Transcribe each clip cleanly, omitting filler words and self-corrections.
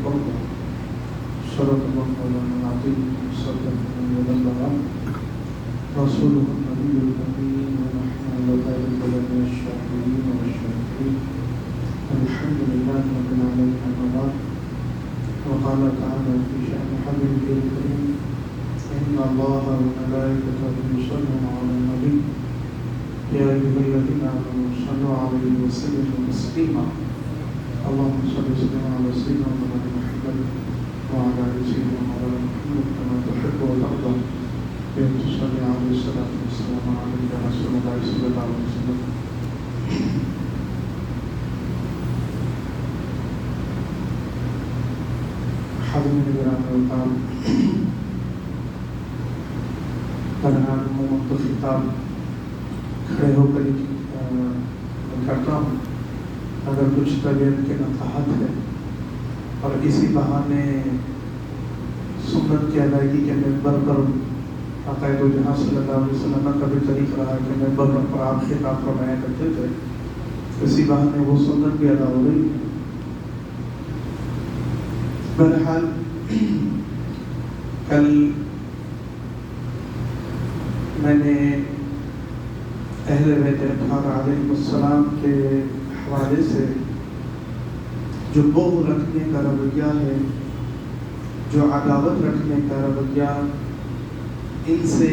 قوله صدق الله مولانا العظيم صدق وبلغ رسوله النبي الأمين ونحن على ذلك لمن الشاهدين والشاكرين الحمد لله رب العالمين أما بعد وقال تعالى في شأن حبيبه الكريم إن الله وملائكته يصلون على النبي يا أيها الذين آمنوا صلوا عليه وسلموا تسليما اللهم صل وسلم على سيدنا محمد وعلى آل سيدنا محمد كما تحب وترضى بأن تصلي عليه الصلاة والسلام عليك يا رسول الله صلى الله عليه وسلم. حاضرین گرامی اوقات، درمیان محمد خطاب کھڑے ہو کر کرتا ہوں. اگر کچھ طبیعت کے نصاحت ہے اور اسی بہانے سنت کی ادائیگی کے ممبر پر عقائد و جہاں صلی اللہ علیہ وسلم کا بھی طریق رہا کہ ممبر پر آپ خطاب فرمایا کرتے تھے، اسی بہانے وہ سنت بھی ادا ہو رہی ہے. بہرحال کل میں نے اہل بیت اطہار علیہ السلام کے حوالے سے جو بغض رکھنے کا رویہ ہے، جو عداوت رکھنے کا رویہ، ان سے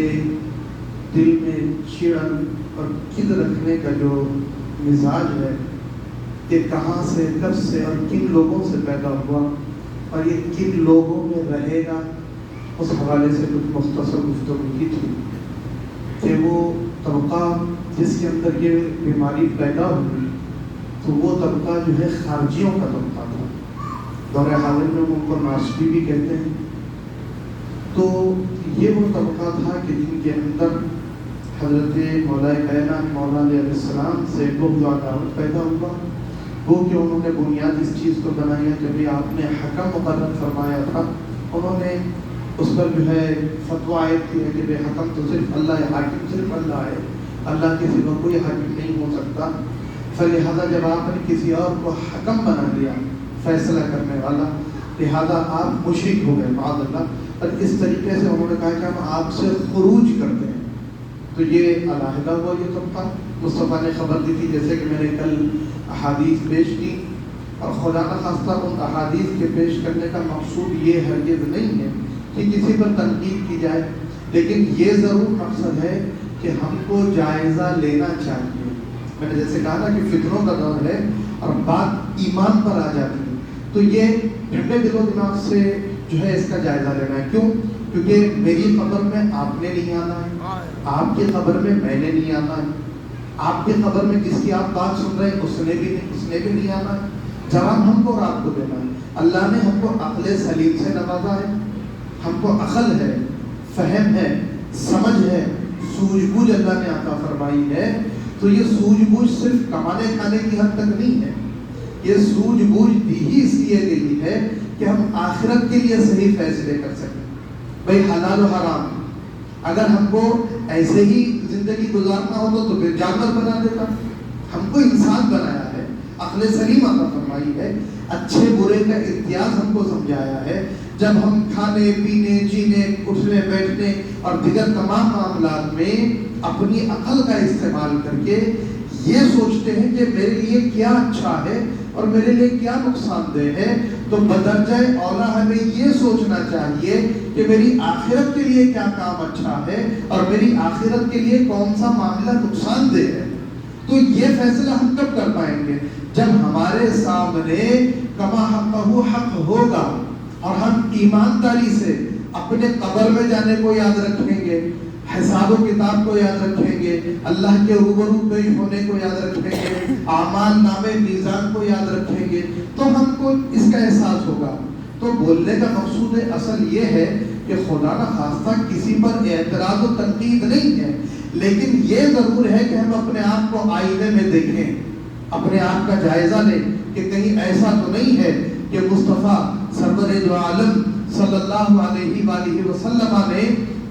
دل میں چڑن اور کد رکھنے کا جو مزاج ہے، یہ کہاں سے، کب سے اور کن لوگوں سے پیدا ہوا اور یہ کن لوگوں میں رہے گا، اس حوالے سے کچھ مختصر گفتگو کی تھی کہ وہ طبقہ جس کے اندر یہ بیماری پیدا ہوئی تو وہ طبقہ جو ہے خارجیوں کا طبقہ تھا. دور حاضر میں ان کو ناسبی بھی کہتے ہیں. تو یہ وہ طبقہ تھا کہ جن کے اندر حضرت مولا کائنات مولا علیہ السلام سے بغض و عداوت پیدا ہوا. وہ کہ انہوں نے بنیاد اس چیز کو بنایا کہ بھی آپ نے حکم مقرر فرمایا تھا، انہوں نے اس پر جو ہے فتویٰ عائد کی ہے کہ بے حکم تو صرف اللہ ہے، حاکم صرف اللہ ہے، اللہ کے سوا کوئی حاکم نہیں ہو سکتا. فلہذا جب آپ نے کسی اور کو حکم بنا دیا، فیصلہ کرنے والا، لہذا آپ مشرک ہو گئے معاذ اللہ. اور اس طریقے سے انہوں نے کہا کہ ہم آپ سے خروج کرتے ہیں. تو یہ علیحدہ ہوا یہ طبقہ. مصطفیٰ نے خبر دی تھی، جیسے کہ میں نے کل احادیث پیش کی، اور خدا نخواستہ ان احادیث کے پیش کرنے کا مقصود یہ ہرگز نہیں ہے کہ کسی پر تنقید کی جائے، لیکن یہ ضرور مقصد ہے کہ ہم کو جائزہ لینا چاہیے. میں نے جیسے کہا نا کہ فتنوں کا دور ہے اور بات ایمان پر آ جاتی ہے، تو یہ ٹھنڈے دل و دماغ سے جو ہے اس کا جائزہ لینا ہے. کیوں؟ کیونکہ میری قبر میں آپ نے نہیں آنا ہے، آپ کی قبر میں میں نے نہیں آنا ہے، آپ کی قبر میں جس کی آپ بات سن رہے ہیں اس نے بھی نہیں آنا ہے. جواب ہم کو رات کو دینا ہے. اللہ نے ہم کو عقل سلیم سے نوازا ہے، ہم کو عقل ہے، فہم ہے، سمجھ ہے، سوجھ بوجھ اللہ نے عطا فرمائی ہے. تو یہ سوجھ بوجھ صرف کمانے کھانے کی حد تک نہیں ہے، یہ سوجھ بوجھ دی ہی اس لیے گئی ہے کہ ہم آخرت کے لیے صحیح فیصلے کر سکیں. بھائی حلال و حرام اگر ہم کو ایسے ہی زندگی گزارنا ہو تو پھر جانور بنا دیتا. ہم کو انسان بنایا ہے، عقل سلیم عطا فرمائی ہے، اچھے برے کا امتیاز ہم کو سمجھایا ہے. جب ہم کھانے پینے جینے اٹھنے بیٹھنے اور دیگر تمام معاملات میں اپنی عقل کا استعمال کر کے یہ سوچتے ہیں کہ میرے لیے کیا اچھا ہے اور میرے لیے کیا نقصان دہ ہے، تو بدرجہ اولا ہمیں یہ سوچنا چاہیے کہ میری آخرت کے لیے کیا کام اچھا ہے اور میری آخرت کے لیے کون سا معاملہ نقصان دہ ہے. تو یہ فیصلہ ہم کب کر پائیں گے؟ جب ہمارے سامنے کما حقہ حق ہوگا اور ہم ایمانداری سے اپنے قبر میں جانے کو یاد رکھیں گے، حساب و کتاب کو یاد رکھیں گے، اللہ کے روبرو پیش ہونے کو یاد رکھیں گے، اعمال نامے میزان کو یاد رکھیں گے، تو ہم کو اس کا احساس ہوگا. تو بولنے کا مقصود اصل یہ ہے کہ خدا نہ خواستہ کسی پر اعتراض و تنقید نہیں ہے، لیکن یہ ضرور ہے کہ ہم اپنے آپ کو آئینے میں دیکھیں، اپنے آپ کا جائزہ لیں کہ کہیں ایسا تو نہیں ہے کہ مصطفیٰ سرور دو عالم صلی اللہ علیہ وآلہ وسلم نے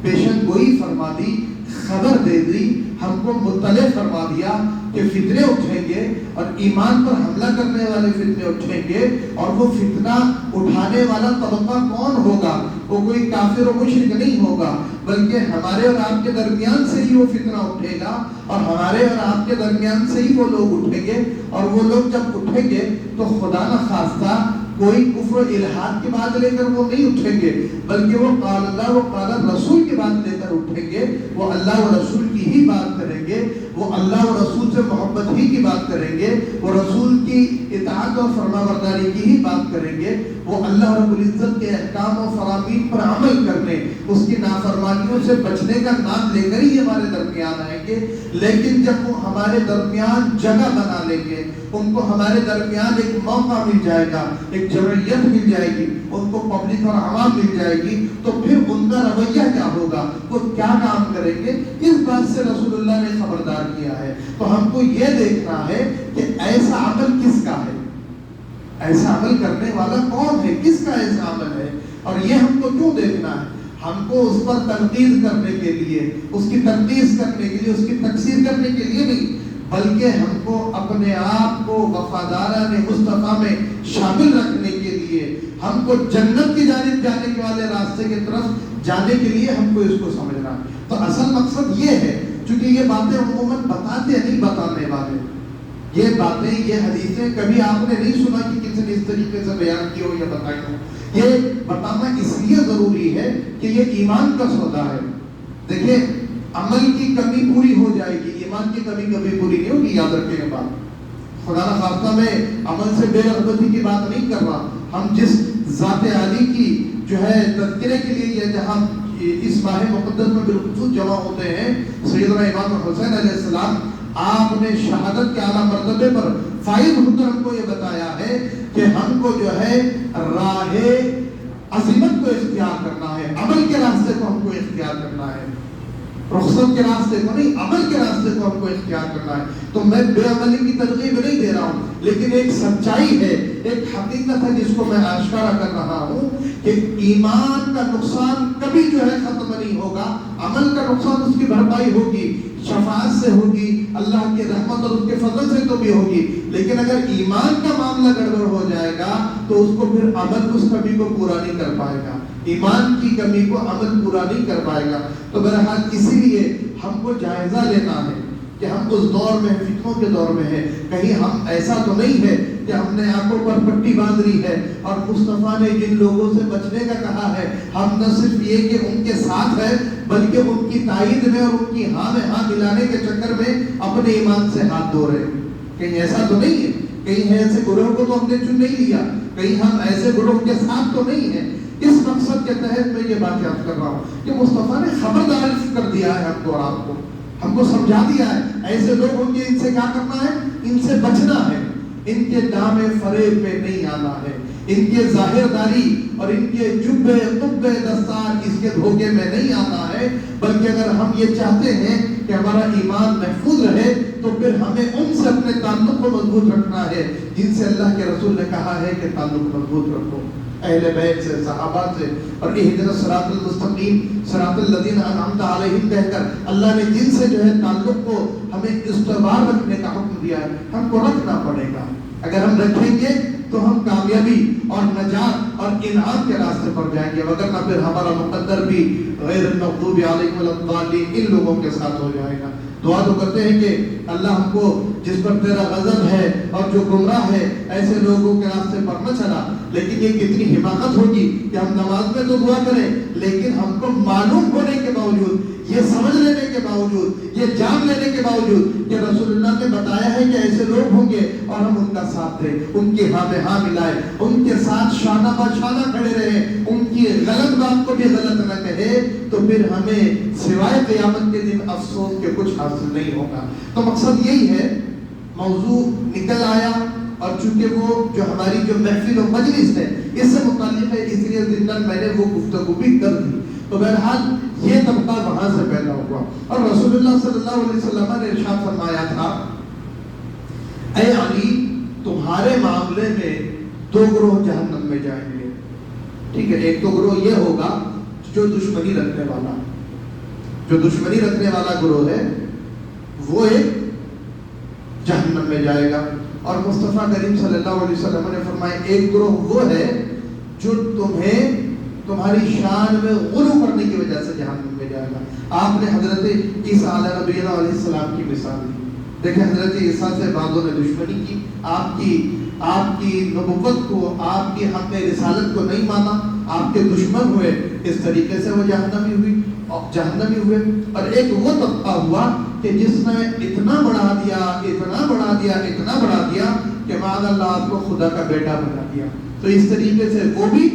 پیشن گوئی فرما دی، خبر دے دی ہم کو مطلع فرما دیا کہ فتنے اٹھیں گے اور ایمان پر حملہ کرنے والے فتنے اٹھیں گے، اور وہ فتنہ اٹھانے والا طبقہ کون ہوگا؟ وہ کوئی کافر و مشرک نہیں ہوگا، بلکہ ہمارے اور آپ کے درمیان سے ہی وہ فتنہ اٹھے گا، اور ہمارے اور آپ کے درمیان سے ہی وہ لوگ اٹھیں گے۔ اور وہ لوگ جب اٹھیں گے تو خدا نخواستہ کوئی کفر و الحاد کی بات لے کر وہ نہیں اٹھیں گے، بلکہ وہ قال اللہ و قال رسول کی بات لے کر اٹھیں گے۔ وہ اللہ و رسول کی ہی بات کریں گے، وہ اللہ و رسول سے محبت ہی کی بات کریں گے، وہ رسول کی اطاعت اور فرما برداری کی ہی بات کریں گے، وہ اللہ رب العزت کے احکام و فرامین پر عمل کرنے، اس کی نافرمانیوں سے بچنے کا نام لے کر ہی ہمارے درمیان آئیں گے۔ لیکن جب وہ ہمارے درمیان جگہ بنا لیں گے، ان کو ہمارے درمیان ایک موقع مل جائے گا، ایک جمعیت مل جائے گی، ان کو پبلک اور عوام مل جائے گی، تو پھر ان کا رویہ کیا ہوگا، وہ کیا کام کریں گے، اس بات سے رسول اللہ نے خبردار کیا ہے۔ تو ہم کو یہ دیکھنا ہے کہ ایسا عمل کس کا ہے، ایسا عمل کرنے والا کون ہے، کس کا ایسا عمل ہے، اور یہ ہم کو کیوں دیکھنا ہے؟ ہم کو اس پر تنقید کرنے کے لیے، اس کی تنقید کرنے کے لیے، اس کی تکثیر کرنے کے لیے نہیں، بلکہ ہم کو اپنے آپ کو وفاداران مصطفیٰ میں شامل رکھنے کے لیے، ہم کو جنت کی جانب جانے کے والے راستے کی طرف جانے کے لیے ہم کو اس کو سمجھنا ہے۔ تو اصل مقصد یہ ہے، چونکہ یہ باتیں عموماً بتاتے نہیں بتانے والے، یہ باتیں، یہ حدیثیں کبھی آپ نے نہیں سنا کہ کسی نے اس طریقے سے بیان کی ہو یا بتائی ہو۔ یہ بتانا اس لیے ضروری ہے کہ یہ ایمان کا سودا ہے۔ دیکھیں، عمل کی کمی پوری ہو جائے گی، ایمان کی کمی کبھی پوری نہیں ہوگی، یاد رکھیں یہ بات۔ خدا نخواستہ میں عمل سے بے رغبتی کی بات نہیں کر رہا، ہم جس ذات عالی کی جو ہے تذکرے کے لیے یہ جہاں اس ماہ مقدس میں بالخصوص جمع ہوتے ہیں، سیدنا امام حسین علیہ السلام، آپ نے شہادت کے اعلیٰ مرتبے پر فائز ہو کر ہم کو یہ بتایا ہے کہ ہم کو جو ہے راہ عظمت کو اختیار کرنا ہے، عمل کے راستے کو ہم کو اختیار کرنا ہے، رخصت کے راستے کو نہیں، عمل کے راستے کو ہم کو اختیار کرنا ہے۔ تو میں بے عملی کی ترغیب نہیں دے رہا ہوں، لیکن ایک سچائی ہے، ایک حقیقت ہے جس کو میں آشکارا کر رہا ہوں کہ ایمان کا نقصان کبھی جو ہے ختم نہیں ہوگا، عمل کا نقصان اس کی بھرپائی ہوگی، شفاعت سے ہوگی، اللہ کی رحمت اور اس کے فضل سے تو بھی ہوگی، لیکن اگر ایمان کا معاملہ گڑبڑ ہو جائے گا تو اس کو پھر عمل اس کمی کو پورا نہیں کر پائے گا، ایمان کی کمی کو عمل پورا نہیں کر پائے گا۔ تو بہرحال اسی لیے ہم کو جائزہ لینا ہے کہ ہم اس دور میں، فتنوں کے دور میں ہیں، کہیں ہم ایسا تو نہیں ہے کہ ہم نے آنکھوں پر پٹی باندھ لی ہے اور مصطفیٰ نے جن لوگوں سے بچنے کا کہا ہے ہم نہ صرف یہ کہ ان کے ساتھ ہے بلکہ ان کی تائید میں اور ان کی ہاں میں ہاں ملانے کے چکر میں اپنے ایمان سے ہاتھ دھو رہے ہیں۔ کہیں ایسا تو نہیں ہے، کہیں ایسے گروہ کو تو ہم نے چن نہیں لیا، کہیں ہم ایسے گروہ کے ساتھ تو نہیں ہیں۔ اس مقصد کے تحت میں یہ بات یاد کر رہا ہوں کہ مصطفیٰ نے خبردار کر دیا ہے ہم کو اور آپ کو، ہم کو سمجھا دیا ہے ایسے لوگ ہوں گے، ان سے کیا کرنا ہے، ان سے بچنا ہے، ان کے دام فریب پہ نہیں آنا ہے، ان کے ظاہر داری اور ان کے جبے قبے دستار اس کے دھوکے میں نہیں آنا ہے، بلکہ اگر ہم یہ چاہتے ہیں کہ ہمارا ایمان محفوظ رہے تو پھر ہمیں ان سے اپنے تعلق کو مضبوط رکھنا ہے جن سے اللہ کے رسول نے کہا ہے کہ تعلق مضبوط رکھو، اہل بیت سے، صحابہ سے، اور اہدنا الصراط المستقیم صراط الذین انعمت علیہم کہہ کر اللہ نے جن سے جو ہے تعلق کو ہمیں استوار رکھنے کا حکم دیا ہے، ہم کو رکھنا پڑے گا۔ اگر ہم رکھیں گے تو ہم کامیابی اور نجات اور انعام کے راستے پر جائیں گے، وگرنہ پھر ہمارا مقدر بھی غیر المغضوب علیہم ولا الضالین ان لوگوں کے ساتھ ہو جائے گا۔ دعا تو کرتے ہیں کہ اللہ ہم کو جس پر تیرا غضب ہے اور جو گمراہ ہے ایسے لوگوں کے راستے پر نہ چلا، لیکن یہ کتنی حماقت ہوگی کہ ہم نماز میں تو دعا کریں لیکن ہم کو معلوم ہونے کے باوجود، یہ سمجھ لینے کے باوجود، یہ جان لینے کے باوجود کہ رسول اللہ نے بتایا ہے کہ ایسے لوگ ہوں گے اور ہم ان کا ساتھ دیں، ان کی ہاں میں ہاں ملائے، ان کے ساتھ شانہ بہ شانہ کھڑے رہے، ان کی غلط بات کو بھی غلط نہ کہے، تو پھر ہمیں سوائے قیامت کے دن افسوس کے کچھ حاصل نہیں ہوگا۔ تو مقصد یہی ہے، موضوع نکل آیا اور چونکہ وہ جو ہماری جو محفل و مجلس ہے اس سے متعلق ہے، اس لیے ضمن میں نے وہ گفتگو بھی کر دی۔ تو بہرحال یہ طبقہ وہاں سے پیدا ہوا اور رسول اللہ صلی اللہ علیہ وسلم نے ارشاد فرمایا تھا، اے علی تمہارے معاملے میں دو گروہ جہنم میں جائیں گے، ٹھیک ہے، ایک تو گروہ یہ ہوگا جو دشمنی رکھنے والا، جو دشمنی رکھنے والا گروہ ہے وہ ایک جہنم میں جائے گا. اور مصطفیٰ کریم صلی اللہ علیہ وسلم نے فرمایا ایک گروہ وہ ہے جو تمہیں تمہاری شان میں غلو کرنے کی وجہ سے جہنم میں جائے گا. آپ نے حضرت عیسیٰ علیہ السلام کی مثال دی. دیکھیں حضرت عیسیٰ سے بعضوں نے دشمنی کی, آپ کی نبوت کو, آپ کی حق رسالت کو نہیں مانا, آپ کے دشمن ہوئے. اس طریقے سے وہ جہنمی ہوئے. اور ایک وہ طبقہ ہوا کہ جس نے اتنا بڑھا دیا کہ معاذ اللہ آپ کو خدا کا بیٹا بنا دیا. تو اس طریقے سے وہ بھی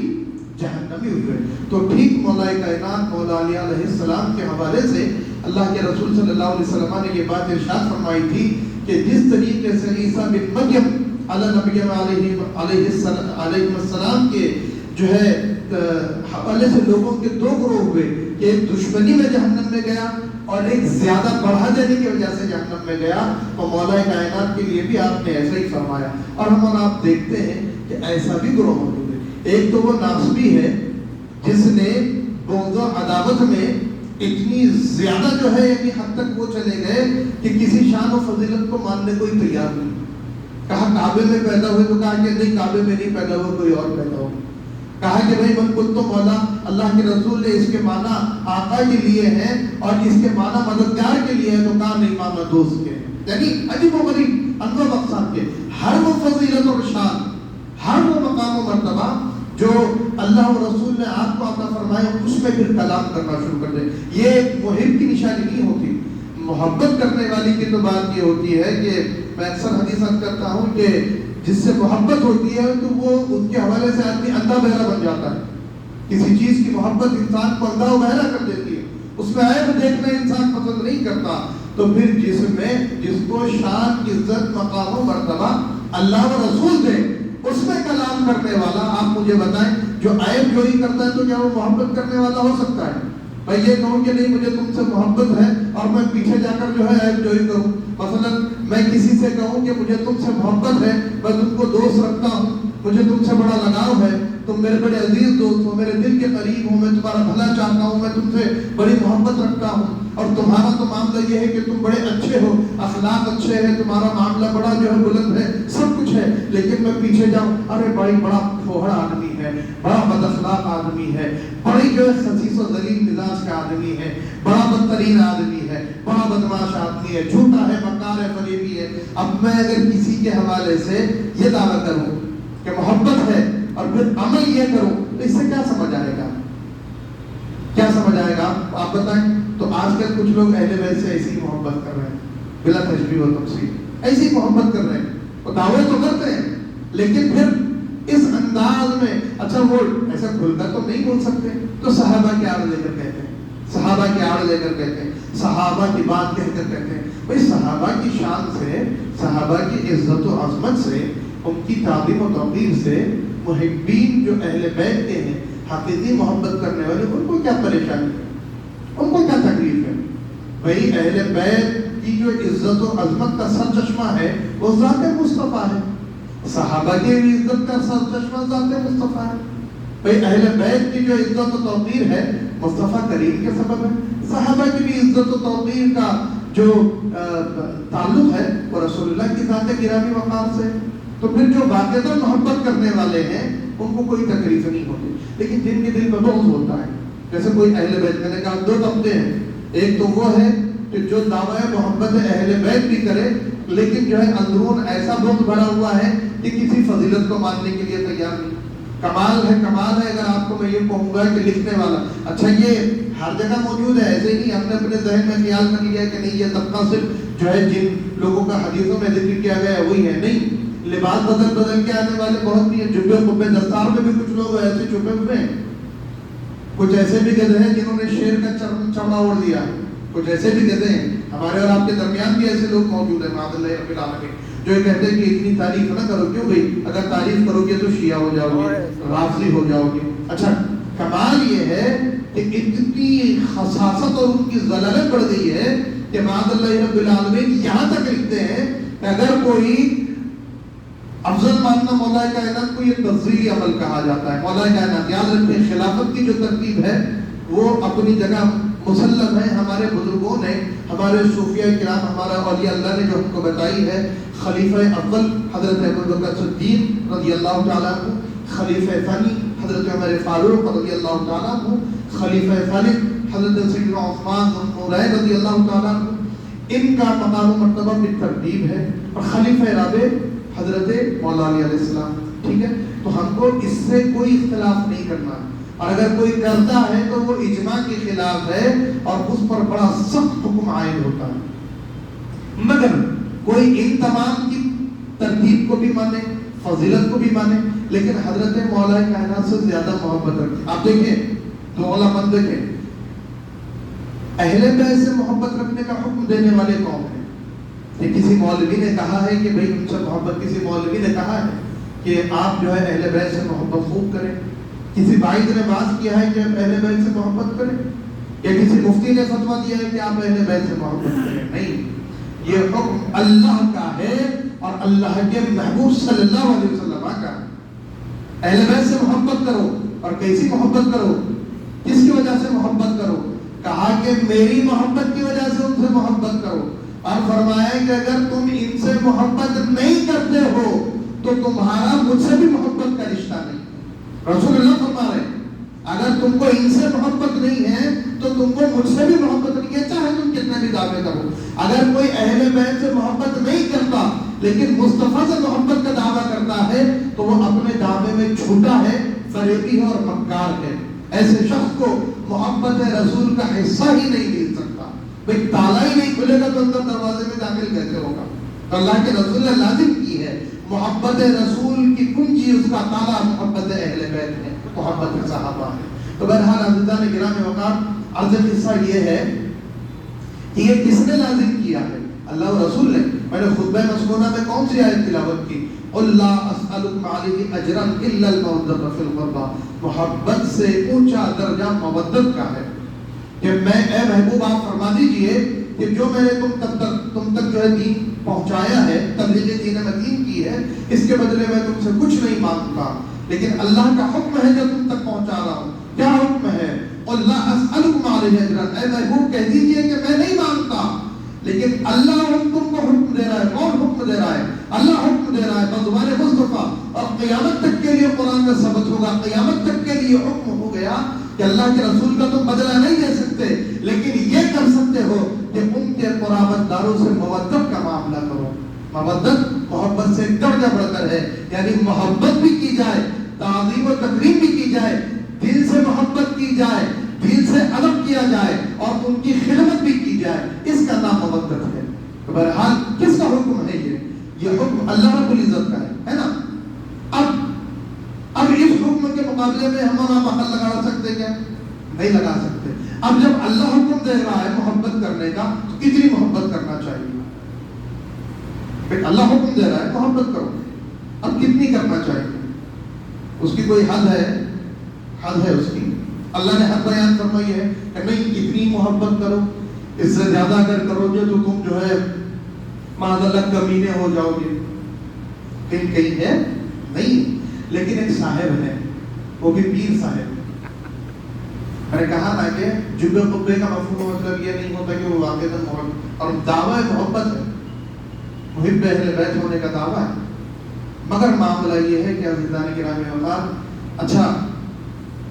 جہنمی ہوئے. تو ٹھیک مولا کائنات مولا علی علیہ السلام کے حوالے سے اللہ کے رسول صلی اللہ علیہ وسلم نے یہ بات ارشاد فرمائی تھی کہ جس طریقے سے عیسیٰ بن مریم علیہ السلام کے جو ہے حوالے سے لوگوں کے دو گروہ ہوئے کہ ایک دشمنی میں جہنم میں گیا اور ایک زیادہ بڑھا دینے کی وجہ سے جہنم میں گیا, تو مولا کائنات کے لیے بھی آپ نے ایسا ہی فرمایا. اور ہم اور آپ دیکھتے ہیں کہ ایسا بھی گروہ موجود ہے. ایک تو وہ ناصبی ہے جس نے بغض و عداوت میں اتنی زیادہ جو ہے یعنی حد تک وہ چلے گئے کہ کسی شان و فضیلت کو ماننے کو ہی تیار نہیں. کہا کعبے میں پیدا ہوئے تو کہا کہ نہیں کعبے میں نہیں پیدا ہوا, کوئی اور پیدا ہو. کہا کہ بھائی من قلت مولا, اللہ کے رسول نے اس کے معنی آقا کے لیے ہیں اور اس کے معنی مددگار کے لیے ہے, تو کہا نہیں مانا دوست کے. یعنی عجیب و غریب انواع اقسام کے ہر وہ فضیلت اور شان, ہر وہ مقام و مرتبہ جو اللہ و رسول نے آپ کو عطا فرمائے اس میں پھر کلام کرنا شروع کر دے. یہ ایک محب کی نشانی نہیں ہوتی. محبت کرنے والی کی تو بات یہ ہوتی ہے کہ میں اکثر حدیث کرتا ہوں کہ جس سے محبت ہوتی ہے تو وہ اس کے حوالے سے آدمی اندھا بہرا بن جاتا ہے. کسی چیز کی محبت انسان کو اندھا و بہرا کر دیتی ہے, اس میں عیب دیکھنا انسان پسند نہیں کرتا. تو پھر جس کو شان عزت مقام و مرتبہ اللہ و رسول دے اس میں کلام کرنے والا, آپ مجھے بتائیں جو عیب جوئی کرتا ہے تو کیا وہ محبت کرنے والا ہو سکتا ہے؟ میں یہ کہوں کہ نہیں مجھے تم سے محبت ہے اور میں پیچھے جا کر جو ہے عیب جوئی کروں. مثلا میں کسی سے کہوں کہ مجھے تم سے محبت ہے, میں تم کو دوست رکھتا ہوں, مجھے تم سے بڑا لگاؤ ہے, تم میرے بڑے عزیز دوست ہو, میرے دل کے قریب ہو, میں تمہارا بھلا چاہتا ہوں, میں تم سے بڑی محبت رکھتا ہوں, اور تمہارا تو معاملہ یہ ہے کہ تم بڑے اچھے ہو, اخلاق اچھے ہیں, تمہارا معاملہ بڑا جو ہے بلند ہے, سب کچھ ہے, لیکن میں پیچھے جاؤں ارے بھائی بڑا پھوہڑا آدمی ہے, بڑا بد اخلاق آدمی ہے, بڑی جو ہے خسیس و ذلیل مزاج کا آدمی ہے, بڑا بدترین آدمی ہے, بڑا بدماش آدمی ہے, جھوٹا ہے, مکار ہے, فریبی ہے. اب میں اگر کسی کے حوالے سے یہ دعویٰ کروں کہ محبت ہے اور پھر عمل یہ کروں تو اس سے کیا سمجھ آئے گا؟ کیا سمجھ آئے گا آپ بتائیں. تو آج کل کچھ لوگ اہل بیت سے ایسی محبت کر رہے ہیں بلا تشبیہ و تمثیل, ایسی محبت کر رہے ہیں, وہ دعوے تو کرتے ہیں لیکن پھر اس انداز میں. اچھا وہ ایسا کھل کر تو نہیں بول سکتے, تو صحابہ کی آڑ لے کر کہتے ہیں, صحابہ کی آڑ لے کر کہتے ہیں, صحابہ کی بات کہہ کر کہتے ہیں. بھائی صحابہ کی شان سے, صحابہ کی عزت و عظمت سے, ان کی تعظیم و توقیر سے محبین جو اہل بیت کے ہیں, حقیقی محبت کرنے والے, ان کو کیا پریشانی ہے, ان کو کیا تکلیف ہے؟ بھائی اہل بیت کی جو عزت و عظمت کا سر چشمہ ہے وہ ذات مصطفیٰ ہے, صحابہ کی بھی عزت کا سر چشمہ ذات مصطفیٰ ہے. بھائی اہل بیت کی جو عزت و توقیر ہے مصطفیٰ کریم کے سبب ہے, صحابہ کی بھی عزت و توقیر کا جو تعلق ہے وہ رسول اللہ کی ذات گرامی وقار سے. تو پھر جو واقعہ محبت کرنے والے ہیں ان کو کوئی تکلیف نہیں ہوتی, لیکن جن کے دل میں بغض ہوتا ہے, جیسے کوئی اہل بیت, میں نے کہا دو طبقے ہیں, ایک تو وہ ہے کہ جو دعویٰ محبت اہل بیت بھی کرے لیکن جو ہے اندرون ایسا بغض بھرا ہوا ہے کہ کسی فضیلت کو ماننے کے لیے تیار نہیں. کمال ہے اگر آپ کو میں یہ کہوں گا کہ لکھنے والا, اچھا یہ ہر جگہ موجود ہے, ایسے ہی نہیں ہم نے اپنے ذہن میں خیال کر لیا کہ نہیں یہ طبقہ صرف جو ہے جن لوگوں کا حدیثوں میں ذکر کیا گیا ہے وہی ہے. نہیں, لباس بدل کے آنے والے بہت بھی ہیں, جبے قبے دستار میں بھی کچھ لوگ ایسے چھپے ہوئے ہیں, کچھ ایسے بھی گدھے ہیں جنہوں نے شیر کا چمڑا اوڑھ دیا, کچھ ایسے بھی گدھے ہیں. ہمارے اور آپ کے درمیان بھی ایسے لوگ موجود ہیں معاذ اللہ رب العالمین, جو یہ کہتے ہیں کہ اتنی تعریف نہ کرو. کیوں بھائی, اگر تعریف کرو گے تو شیعہ ہو جاؤ گے, رافضی ہو جاؤ گے. اچھا کمال یہ ہے کہ اتنی خصاصت اور ان کی ضلالت بڑھ گئی ہے کہ معاذ اللہ رب العالمین یہاں تک لکھتے ہیں کہ اگر کوئی افضل ماننا مولا کائنات کو یہ تفضیلی عمل کہا جاتا ہے. مولا کائنات یاد رکھیں, خلافت کی جو ترتیب ہے وہ اپنی جگہ مسلم ہے، ہمارے بزرگوں نے، ہمارے صوفیاء کرام، ہمارا اولیاء اللہ نے جو ہم کو بتائی ہے، خلیفہ اول حضرت ابوبکر صدیق رضی اللہ تعالیٰ عنہ، خلیفہ ثانی حضرت عمر فاروق رضی اللہ تعالیٰ عنہ، خلیفہ ثالث حضرت سیدنا عثمان ذو النورین رضی اللہ تعالیٰ عنہ، ان کا مقام و مرتبہ بالترتیب ہے، اور خلیفہ رابع حضرت مولا علی علیہ السلام. ٹھیک ہے، تو ہم کو اس سے کوئی اختلاف نہیں کرنا، اور اگر کوئی کرتا ہے تو وہ اجماع کے خلاف ہے اور اس پر بڑا سخت حکم عائد ہوتا ہے. مگر کوئی ان تمام کی ترتیب کو بھی مانے، فضیلت کو بھی مانے، لیکن حضرت مولا کائنات سے زیادہ محبت رکھتے. آپ دیکھیں تو علماء دیکھیں، اہل بیت سے محبت رکھنے کا حکم دینے والے کون ہیں؟ کہ کسی مولوی نے کہا ہے کہ بھئی ان سے محبت، کسی مولوی نے کہا ہے کہ آپ جو ہے اہل بیت سے محبت خوب کریں، کسی باعث نے باز کیا ہے کہ آپ اہل بیت سے محبت کریں، یا کسی مفتی نے فتویٰ دیا ہے کہ آپ اہل بیت سے محبت کریں؟ نہیں، یہ حکم اللہ کا ہے اور اللہ کے محبوب صلی اللہ علیہ وسلم کا. اہل بیت سے محبت کرو، اور کیسی محبت کرو، کس کی وجہ سے محبت کرو؟ کہا کہ میری محبت کی وجہ سے ان سے محبت کرو، اور فرمایا کہ اگر تم ان سے محبت نہیں کرتے ہو تو تمہارا مجھ سے بھی محبت کا رشتہ نہیں. رسول اللہ فرما رہے ہیں اگر تم کو ان سے محبت نہیں ہے تو تم کو مجھ سے بھی محبت نہیں ہے، چاہے تم کتنے بھی دعوے کرو. اگر کوئی اہل بیت سے محبت نہیں کرتا لیکن مصطفیٰ سے محبت کا دعویٰ کرتا ہے تو وہ اپنے دعوے میں جھوٹا ہے، فریبی ہے اور مکار ہے. ایسے شخص کو محبت رسول کا حصہ ہی نہیں مل سکتا. بھئی تالا ہی نہیں کھلے گا تو اندر دروازے میں داخل کیسے ہوگا؟ تو اللہ کے رسول نے لازم کی ہے محبت رسول کی کنجی، اس کا تالا محبت اہل بیت ہے، محبت صحابہ ہے. تو بہرحال عزیزان گرامی وقار، عرض قصہ یہ ہے کہ یہ کس نے لازم کیا ہے؟ اللہ و رسول نے. میں نے خطبہ مسکونہ میں کون سی آیت تلاوت کی؟ قُلْ لَا أَسْأَلُكُمْ عَلَيْهِ أَجْرًا إِلَّا الْمَوَدَّةَ فِي الْقُرْبَى. محبت سے اونچا درجہ مودت کا ہے کہ میں اے محبوب آپ فرما دیجئے کہ جو میں نے تم تک جو ہے دین پہنچایا ہے، تبلیغ دین مدین کی ہے، اس کے بدلے میں تم سے کچھ نہیں مانگتا، لیکن اللہ کا حکم ہے جو تم تک پہنچا رہا ہوں. کیا حکم ہے؟ قُلْ لَا أَسْأَلُكُمْ عَلَيْهِ أَجْرًا. اے محبوب کہہ دیجئے کہ میں نہیں مانگتا، لیکن اللہ تم کو حکم دے رہا ہے. کون حکم دے رہا ہے؟ اللہ حکم دے رہا ہے بزبان مصطفیٰ، اور قیامت تک کے لیے قرآن میں ثبت ہوگا، قیامت تک کے لیے حکم ہو گیا کہ اللہ کے رسول کا تم بدلہ نہیں لے سکتے، لیکن یہ کر سکتے ہو کہ ان کے قرابت داروں سے مودت کا معاملہ کرو. مودت محبت سے درجہ بڑھ کر ہے، یعنی محبت بھی کی جائے، تعظیم و تکریم بھی کی جائے، دل سے محبت کی جائے، دل سے ادب کیا جائے، اور ان کی خدمت بھی کی جائے. اس کا نام مودت ہے. تو بہرحال کس کا حکم ہے یہ حکم اللہ رب العزت کا ہے نا. اب اس حکم کے مقابلے میں ہم اور آپ عقل لگا سکتے کیا؟ نہیں لگا سکتے. اب جب اللہ حکم دے رہا ہے محبت کرنے کا تو کتنی محبت کرنا چاہیے؟ اللہ حکم دے رہا ہے محبت کرو، اب کتنی کرنا چاہیے؟ اس کی کوئی حد ہے؟ حد ہے اس کی. اللہ نے حد بیان فرمائی ہے کہ نہیں اتنی محبت کرو، اس سے زیادہ اگر کرو گے تو تم جو ہے معاذ اللہ کمینے ہو جاؤ گے. کہیں ہے نہیں، لیکن ایک صاحب ہے، وہ بھی پیر صاحب. میں نے کہا تھا کہ جبے قبے کا مفہوم مطلب یہ نہیں ہوتا کہ وہ واقعی محبت، اور دعویٰ محبت ہے، محب اہل بیت ہونے کا دعویٰ ہے. مگر معاملہ یہ ہے کہ عزیزان گرامی اوقات، اچھا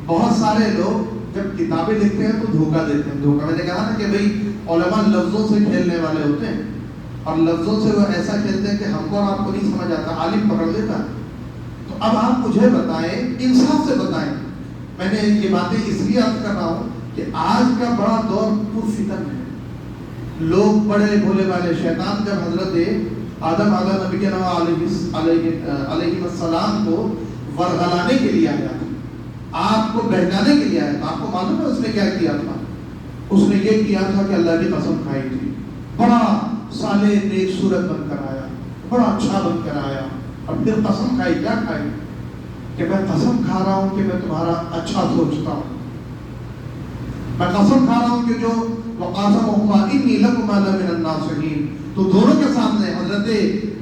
بہت سارے لوگ جب کتابیں لکھتے ہیں تو دھوکہ دیتے ہیں. دھوکہ میں نے کہا نا کہ بھئی علماء لفظوں سے کھیلنے والے ہوتے ہیں، اور لفظوں سے وہ ایسا کھیلتے ہیں کہ ہم کو اور آپ کو نہیں سمجھ آتا، عالم پکڑ لیتا ہے. تو اب آپ مجھے بتائیں، انصاف سے بتائیں. میں نے یہ باتیں اس لیے عرض کر رہا ہوں کہ آج کا بڑا دور پرفتن ہے. لوگ بڑے بھولے والے شیطان جب حضرت آدم علیہ السلام کو ورغلانے کے لیے آیا تھا، آپ کو بہکانے کے لیے آیا تھا. آپ کو معلوم ہے اس نے کیا کیا تھا؟ اس نے یہ کیا تھا کہ اللہ کی قسم کھائی تھی. بڑا صالح نیک صورت بن کر آیا، بڑا اچھا بن کر آیا، اور پھر قسم کھائی. کیا کھائی؟ کہ میں قسم کھا رہا ہوں کہ میں تمہارا اچھا سوچتا ہوں. میں قسم کھا رہا ہوں کہ جو وقاسمہما انی لکما لمن الناصحین. تو دونوں کے سامنے حضرت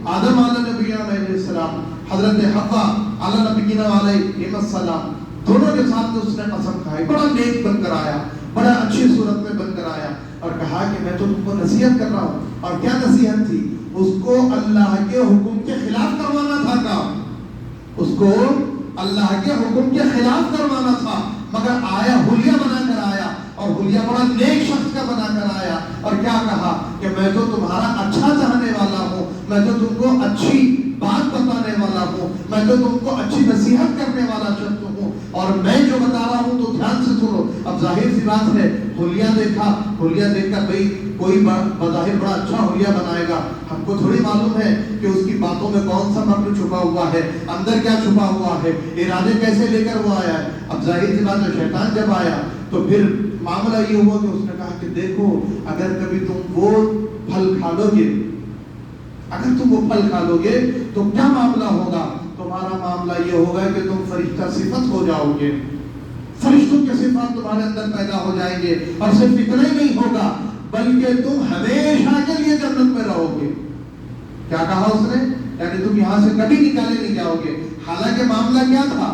آدم علیہ السلام، حضرت حوا علیہ السلام، دونوں کے سامنے اس نے قسم کھائی. بڑا نیک بن کر آیا، بڑا اچھی صورت میں بن کر آیا اور کہا کہ میں تو تم کو نصیحت کر رہا ہوں. اور کیا نصیحت تھی؟ اس کو اللہ کے حکم کے خلاف کروانا تھا کام، اس کو اللہ کے حکم کے خلاف کروانا تھا، مگر آیا حلیہ بنا کر آیا، اور حلیہ بڑا نیک شخص کا بنا کر آیا. اور کیا کہا کہ میں تو تمہارا اچھا چاہنے والا ہوں، میں تو تم کو اچھی بات بتانے والا ہوں، میں تو تم کو اچھی نصیحت کرنے والا شخص ہوں، اور میں جو بتا رہا ہوں تو دھیان سے سنو. اب ظاہر سی بات ہے، حلیہ دیکھا، حلیہ دیکھ کر بھئی کوئی بظاہر بڑا اچھا حلیہ بنائے گا، ہم کو تھوڑی معلوم ہے کہ اس کی باتوں میں کون سا مکر چھپا ہوا ہے، اندر کیا چھپا ہوا ہے، ارادے کیسے لے کر وہ آیا ہے. اب ظاہر سی بات ہے، شیطان جب آیا تو پھر معاملہ یہ ہوا کہ اس نے کہا کہ دیکھو اگر کبھی تم وہ پھل کھا لو گے، اگر تم وہ پھل کھا لو گے تو کیا معاملہ ہوگا؟ تمہارا معاملہ یہ ہوگا کہ تم فرشتہ صفت ہو جاؤ گے، فرشتوں کے صفات تمہارے اندر پیدا ہو جائیں گے، اور صرف اتنا ہی نہیں ہوگا بلکہ تم ہمیشہ کے لیے جنت میں رہو گے. کیا کہا اس نے؟ یعنی تم یہاں سے کبھی نکالے نہیں جاؤ گے. حالانکہ معاملہ کیا تھا؟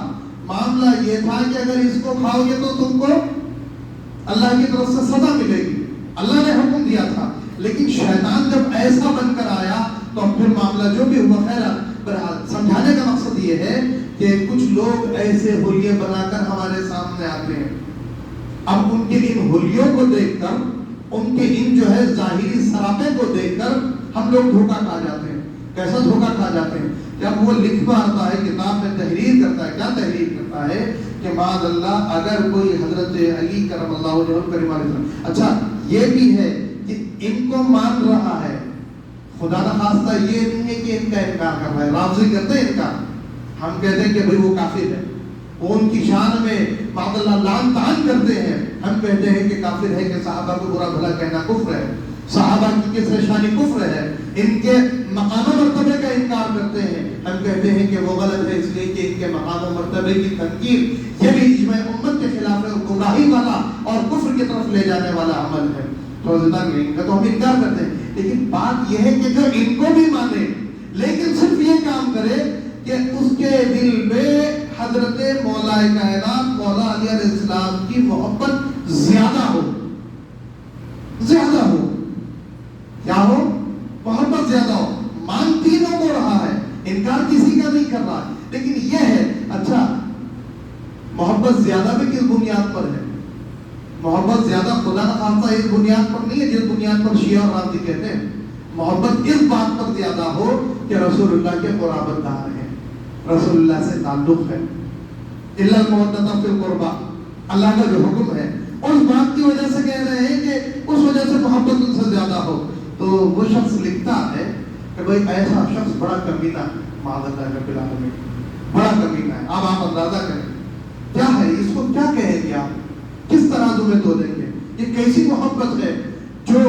معاملہ یہ تھا کہ اگر اس کو کھاؤ گے تو تم کو اللہ کی طرف سے سزا ملے گی، اللہ نے حکم دیا تھا. لیکن شیطان جب ایسا بن کر آیا تو پھر معاملہ جو بھی ہوا، خیر بہرحال سمجھانے کا مقصد یہ ہے کہ کچھ لوگ ایسے حلیے بنا کر ہمارے سامنے آتے ہیں. اب ان کے ان حلیوں کو دیکھ کر، ان کے ان جو ہے ظاہری سراپے کو دیکھ کر ہم لوگ دھوکہ کھا جاتے ہیں. کیسا دھوکہ کھا جاتے ہیں؟ جب وہ لکھ آتا ہے، کتاب میں تحریر کرتا ہے. کیا تحریر کرتا ہے؟ کہ معاذ اللہ اگر کوئی حضرت علی کرم اللہ وجہہ الکریم علیہ السلام، اچھا یہ بھی ہے کہ ان کو مان رہا ہے، خدا نخواستہ یہ نہیں ہے کہ ان کا انکار کر رہا ہے. رافضی کرتے ہیں انکار، ہم کہتے ہیں کہ بھئی وہ کافر ہے، وہ ان کی شان میں معاذ اللہ لعن طعن کرتے ہیں. ہم کہتے ہیں کہ کافر ہے، کہ صحابہ کو برا بھلا کہنا کفر ہے، صحابہ کی کسر شانی کفر ہے، ان کے مقام و مرتبے کا انکار کرتے ہیں. ہم کہتے ہیں کہ وہ غلط ہے، اس لیے کہ ان کے مقام و مرتبے کی تنقید یہ بھی اجماع امت کے خلاف ہے، گمراہی والا اور کفر کی طرف لے جانے والا عمل ہے. تو ہم انکار کرتے ہیں. لیکن بات یہ ہے کہ جو ان کو بھی مانے لیکن صرف یہ کام کرے کہ اس کے دل میں حضرت مولا کائنات مولا علی علیہ السلام کی محبت زیادہ ہو، زیادہ ہو. کیا ہو؟ محبت زیادہ ہو. مان تینوں کو رہا ہے، انکار کسی کا نہیں کر رہا ہے. لیکن یہ ہے اچھا محبت زیادہ بھی کس بنیاد پر ہے؟ محبت زیادہ خدا نخواستہ اس بنیاد پر نہیں ہے جس بنیاد پر شیعہ اور رافضی کہتے ہیں. محبت اس بات پر زیادہ ہو کہ رسول اللہ کے قرابت دار ہیں، رسول اللہ سے تعلق ہے. الا المودۃ فی القربى، اللہ کا جو حکم ہے اس بات کی وجہ سے کہہ رہے ہیں کہ اس وجہ سے محبت ان سے زیادہ ہو. تو وہ شخص لکھتا ہے کہ بھئی ایسا شخص بڑا کمینہ ہے، معاذ اللہ رب العالمین، بڑا کمینہ ہے. اب آپ اندازہ کریں کیا ہے اس کو، کیا کہیں گے آپ، کس طرح میں تو دیں گے؟ یہ کیسی محبت ہے جو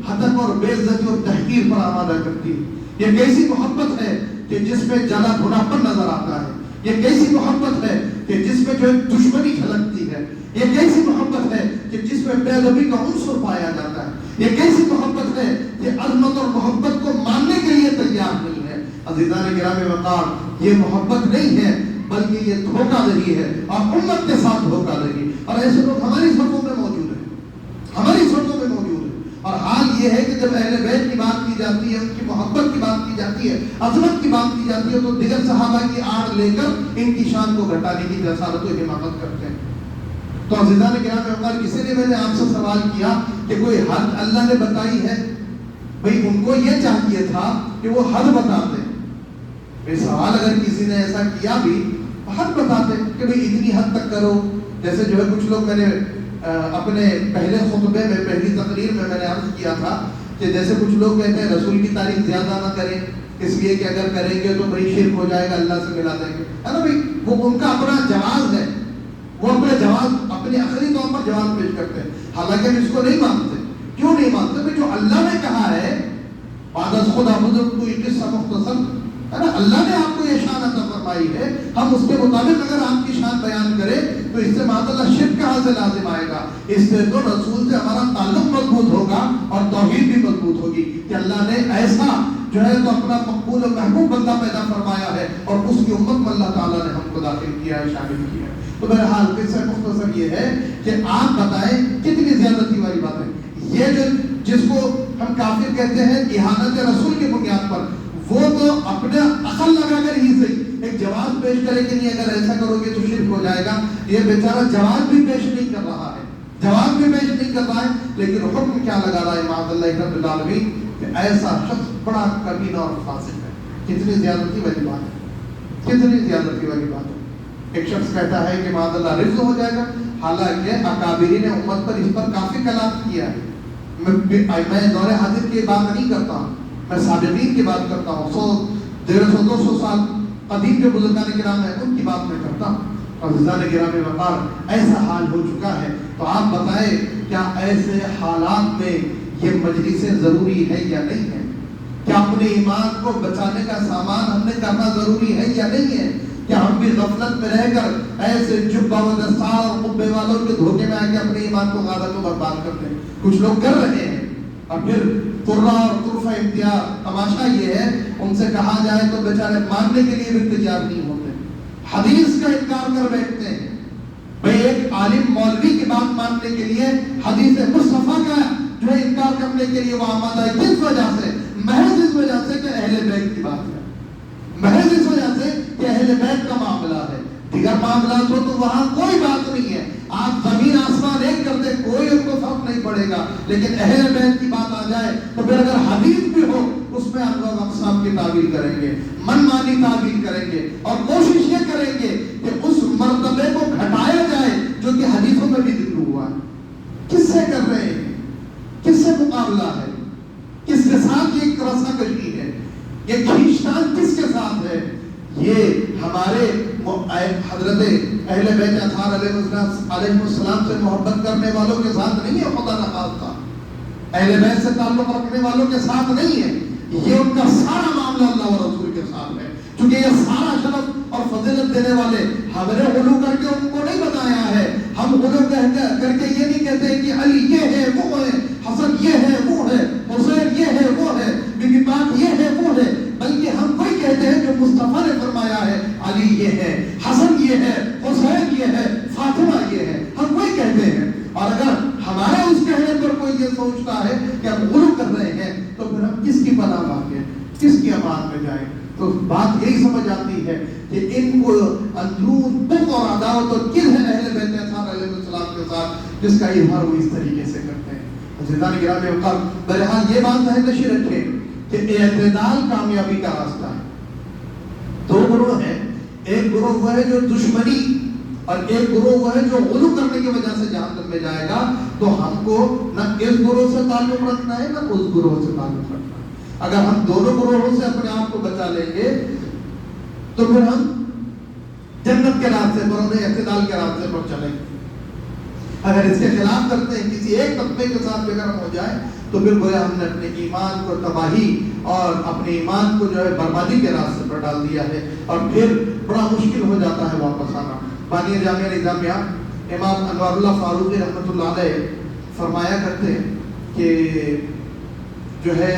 ہتک اور بے عزتی اور تحقیر پر آمادہ کرتی ہے؟ یہ کیسی محبت ہے کہ جس میں جلا بھناپن نظر آتا ہے؟ یہ کیسی محبت ہے کہ جس میں جو دشمنی جھلکتی ہے؟ یہ کیسی محبت ہے کہ جس میں بے ادبی کا عنصر پایا جاتا ہے؟ یہ کیسی محبت ہے کہ عظمت اور محبت کو ماننے کے لیے تیار نہیں ہے؟ عزیزان گرامی وقار، یہ محبت نہیں ہے بلکہ یہ دھوکہ دہی ہے اور امت کے ساتھ دھوکہ دہی. اور ایسے لوگ ہماری صفوں میں موجود ہیں، ہماری صفوں میں موجود ہیں. اور حال یہ ہے کہ جب اہل بیت کی بات کی جاتی ہے، ان کی محبت کی بات کی جاتی ہے، عظمت کی بات کی جاتی ہے، تو دیگر صحابہ کی آڑ لے کر ان کی شان کو گھٹانے کی جسارت و حماقت کرتے ہیں. تو عزیزان کرام وقار، کسی نے میں نے آپ سے سوال کیا کہ کوئی حد اللہ نے بتائی ہے؟ بھئی ان کو یہ چاہیے تھا کہ وہ حد بتاتے. سوال اگر کسی نے ایسا کیا بھی، حد بتاتے کہ بھئی اتنی حد تک کرو. جیسے جو ہے کچھ لوگ، میں نے اپنے پہلے خطبے میں پہلی تقریر میں نے عرض کیا تھا کہ جیسے کچھ لوگ کہتے ہیں رسول کی تعریف زیادہ نہ کریں، اس لیے کہ اگر کریں گے تو بھئی شرک ہو جائے گا، اللہ سے ملا دیں گے، ہے نا بھئی. وہ ان کا اپنا جواز ہے، وہ اپنے جواز اپنے عقلی طور پر جواز پیش کرتے ہیں. حالانکہ ہم اس کو نہیں مانتے. کیوں نہیں مانتے؟ بھئی جو اللہ نے کہا ہے بعد از خدا بزرگ کوئی قصہ مختصر، ہے نا، اللہ نے آپ کو یہ شان عطا فرمائی ہے، ہم اس کے مطابق اگر آپ کی شان بیان کریں تو اس سے معاذ اللہ شرک کہاں سے لازم آئے گا؟ اس سے تو رسول سے ہمارا تعلق مضبوط ہوگا اور توحید بھی مضبوط ہوگی کہ اللہ نے ایسا جو ہے تو اپنا مقبول و محبوب بندہ پیدا فرمایا ہے اور اس کی امت میں اللہ تعالیٰ نے ہم کو داخل کیا ہے، شامل کیا ہے۔ تو بہرحال قصہ مختصر یہ ہے کہ آپ بتائیں کتنی زیادتی والی بات ہے یہ، جو جس کو ہم کافر کہتے ہیں اہانت رسول کی بنیاد پر، وہ تو اپنے عقل لگا کر ہی صحیح ایک جواب پیش کرے کہ نہیں اگر ایسا کرو گے تو شرک ہو جائے گا، یہ بیچارہ جواب بھی پیش نہیں کر رہا ہے، جواب بھی پیش نہیں کر رہا ہے، لیکن حکم کیا لگا رہا ہے معاذ اللہ رب العالمین کہ ایسا شخص بڑا کمینہ اور فاسق ہے۔ کتنی زیادتی والی بات ہے، کتنی زیادتی والی بات ہے۔ ایک شخص کہتا ہے کہ معاذ اللہ رفض ہو جائے گا، حالانکہ اکابرین امت پر اس پر کافی کلام کیا ہے۔ میں دور حاضر کی بات نہیں کرتا ہوں، میں سابقین کی بات کرتا ہوں، 100 150 200 سال قدیم کے بزرگان کرام ہیں ان کی بات میں کرتا ہوں۔ عزیزان گرامی وقار ایسا حال ہو چکا ہے، تو آپ بتائیں کیا ایسے حالات میں یہ مجلسیں ضروری ہے یا نہیں ہے؟ کیا اپنے ایمان کو بچانے کا سامان ہم نے کرنا ضروری ہے یا نہیں ہے؟ کیا ہم بھی غفلت میں رہ کر ایسے جبہ و دستار اور قبے والوں کے دھوکے میں آ کے اپنے ایمان کو غارت و برباد کرتے ہیں؟ کچھ لوگ کر رہے ہیں، اور پھر قرہ اور طرفہ امتیاز تماشا یہ ہے ان سے کہا جائے تو بیچارے ماننے کے لیے بھی تیار نہیں ہوتے، حدیث کا انکار کر بیٹھتے ہیں۔ بھئی ایک عالم مولوی کی بات ماننے کے لیے حدیث مصطفیٰ کا جو ہے انکار کرنے کے لیے وہ آمادہ ہے، کس وجہ سے؟ محض اس وجہ سے کہ اہل بیت کی بات ہے، محض اس وجہ سے کہ اہل بیت کا معاملہ ہے۔ دیگر معاملات ہو تو وہاں کوئی بات نہیں ہے، آپ زمین آسمان ایک کر دیں کوئی ان کو فرق نہیں پڑے گا، لیکن اہل بیت کی بات آ جائے تو پھر اگر حدیث بھی ہو اس میں ہم لوگ اقسام کی تعبیر کریں گے، من مانی تعبیر کریں گے، اور کوشش یہ کریں گے کہ اس مرتبے کو گھٹایا جائے جو کہ حدیثوں میں بھی ذکر ہوا ہے۔ کس سے کر رہے ہیں؟ کس سے مقابلہ ہے؟ کس کے ساتھ یہ رسا کشی ہے؟ یہ کھینچتان کس کے ساتھ ہے؟ یہ ہمارے حضرت اہل بیت اطہار علیہ السلام سے محبت کرنے والوں کے ساتھ نہیں ہے، خدا نخواستہ اہل بیت سے تعلق رکھنے والوں کے ساتھ نہیں ہے، یہ ان کا سارا معاملہ اللہ و رسول کے ساتھ ہے، کیونکہ یہ سارا شرف اور فضیلت دینے والے ہمارے غلو کر کے ان کو نہیں بتایا ہے۔ ہم غلو کر کے یہ نہیں کہتے کہ علی یہ ہے وہ ہے، حسن یہ ہے وہ ہے، حسین یہ ہے وہ ہے، بی بی پاک یہ ہے وہ ہے، بلکہ ہم وہی کہتے ہیں جو مصطفیٰ نے فرمایا ہے، علی یہ ہے، حسن یہ ہے، حسین یہ ہے، فاطمہ یہ ہے، ہم وہی کہتے ہیں۔ اور اگر ہمارے اس کہنے پر کوئی یہ سوچتا ہے کہ ہم غلو کر رہے ہیں تو پھر ہم کس کی پناہ مانگیں، کس کی امان میں جائیں؟ تو بات یہی سمجھ آتی ہے کہ ان کو اندرون بغض اور عداوت اور کل ہے اہل بیت اطہار علیہ السلام کے ساتھ، جس کا اظہار وہ اس طریقے سے کرتے ہیں۔ عزیزان گرامی وقار بہرحال یہ بات ذہن نشین رکھیں کہ اعتدال کامیابی کا راستہ ہے۔ دو گروہ ہیں، ایک گروہ وہ ہے جو دشمنی اور ایک گروہ وہ ہے جو غلو کرنے کی وجہ سے جہنم میں جائے گا، تو ہم کو نہ اس گروہ سے تعلق رکھنا ہے نہ اس گروہ سے تعلق رکھنا ہے۔ اگر ہم دونوں گروہوں سے اپنے آپ کو بچا لیں گے تو پھر ہم جنت کے راستے پر، انہیں اعتدال کے راستے پر چلیں گے۔ اگر اس کے خلاف کرتے ہیں، کسی ایک طبقے کے ساتھ بے گرم ہو جائے تو پھر گویا ہم نے اپنے ایمان کو تباہی اور اپنے ایمان کو جو ہے بربادی کے راستے پر ڈال دیا ہے، اور پھر بڑا مشکل ہو جاتا ہے واپس آنا۔ بانی جامعہ نظامیہ امام انوار اللہ فاروقی رحمۃ اللہ علیہ فرمایا کرتے ہیں کہ جو ہے،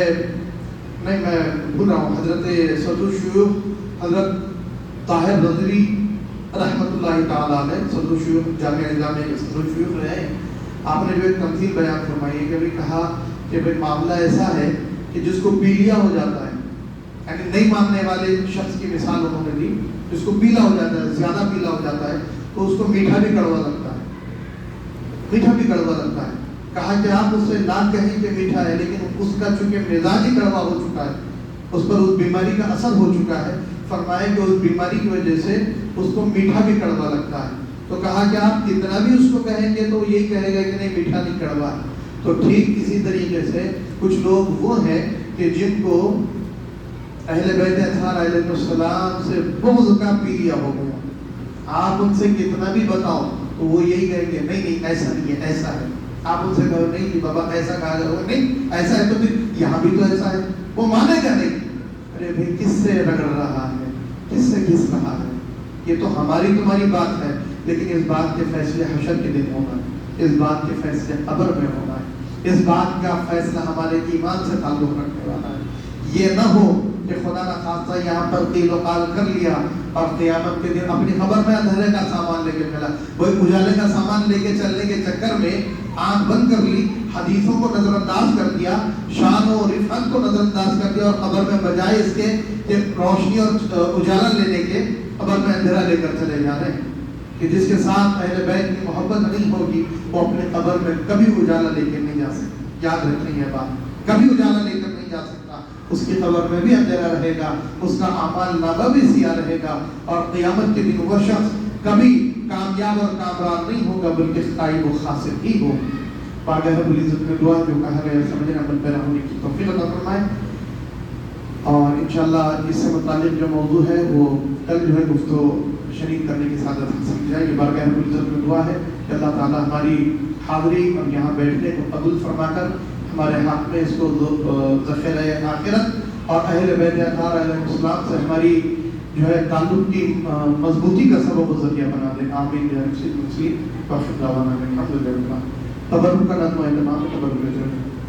نہیں میں بھول رہا ہوں، حضرت صدر الشیوخ حضرت طاہر رضوی رحمۃ اللہ تعالیٰ علیہ صدر الشیوخ جامعہ نظامیہ کے صدر الشیوخ رہے ہیں، آپ نے جو ایک تمثیل بیان فرمائی ہے کہ بھی کہا کہ بھائی معاملہ ایسا ہے کہ جس کو پیلیا ہو جاتا ہے، یعنی نہیں ماننے والے شخص کی مثال انہوں نے دی، جس کو پیلا ہو جاتا ہے، زیادہ پیلا ہو جاتا ہے تو اس کو میٹھا بھی کڑوا لگتا ہے، میٹھا بھی کڑوا لگتا ہے۔ کہا کہ آپ اس سے نہ کہیں کہ میٹھا ہے، لیکن اس کا چونکہ مزاج ہی کڑوا ہو چکا ہے، اس پر اس بیماری کا اثر ہو چکا ہے، فرمایا کہ اس بیماری کی وجہ سے اس کو میٹھا بھی کڑوا لگتا ہے۔ تو کہا کہ آپ کتنا بھی اس کو کہیں گے تو یہی کہے گا کہ نہیں میٹھا نہیں کڑوا ہے۔ تو ٹھیک اسی طریقے سے کچھ لوگ وہ ہیں کہ جن کو اہل بیت اطہار علیہ السلام سے بغض کا پیلیا ہو گیا، آپ ان سے کتنا بھی بتاؤ تو وہ یہی کہیں گے نہیں نہیں ایسا نہیں ہے، ایسا ہے۔ آپ ان سے کہو نہیں جی بابا ایسا کہا جائے، نہیں ایسا ہے تو پھر یہاں بھی تو ایسا ہے، وہ مانے گا نہیں۔ ارے بھائی کس سے رگڑ رہا ہے، کس سے گھس رہا ہے؟ یہ تو ہماری تمہاری بات ہے، لیکن اس بات کے فیصلے حشر کے دن ہونا ہے، اس بات کے فیصلے قبر میں ہونا ہے، اس بات کا فیصلہ ہمارے ایمان سے تعلق رکھنے والا ہے یہ نہ ہو کہ خدا نہ خاصہ یہاں پر قیل و قال کر لیا اور قیامت کے دن اپنی خبر میں اندھیرے کا سامان لے کے ملا، وہی اجالے کا سامان لے کے چلنے کے چکر میں آنکھ بند کر لی، حدیثوں کو نظر انداز کر دیا، شان و رفعت کو نظر انداز کر دیا، اور قبر میں بجائے اس کے کہ روشنی اور اجالا لینے کے قبر میں اندھیرا لے کر چلے جا رہے ہیں کہ جس کے ساتھ اہل بیت کی محبت نہیں ہوگی وہ اپنے قبر میں کبھی اجالا لے کے نہیں جا سکتا۔ یاد رکھنی ہے بات، کبھی اجالا لے کر نہیں جا سکتا، اس کی قبر میں بھی اندھیرا رہے گا، اس کا اعمال نامہ بھی سیاہ رہے گا، اور قیامت کے دن وہ شخص کبھی کامیاب اور کامران نہیں ہوگا بلکہ خائب و خاسر ہی ہو۔ پاک رب العزت میں دعا جو کہا گیا سمجھنے عمل پیرا ہونے کی توفیق عطا فرمائے، اور انشاءاللہ اس سے متعلق جو موضوع ہے وہ کل جو ہے گفتگو شریک کرنے کی سعادت حاصل جائے گی۔ بارگاہ رب العزت میں دعا ہے کہ اللہ تعالیٰ ہماری حاضری اور یہاں بیٹھنے کو قبول فرما کر ہمارے ہاتھ میں اس کو ذخیرہ آخرت اور اہل بیت اطہار علیہ السلام سے ہماری جو ہے تعلق کی مضبوطی کا سبب و ذریعہ بنا دے، آمین یا رب العالمین۔ وآخر دعوانا الحمد للہ۔ تبرک کا نظم و اہتمام تبرک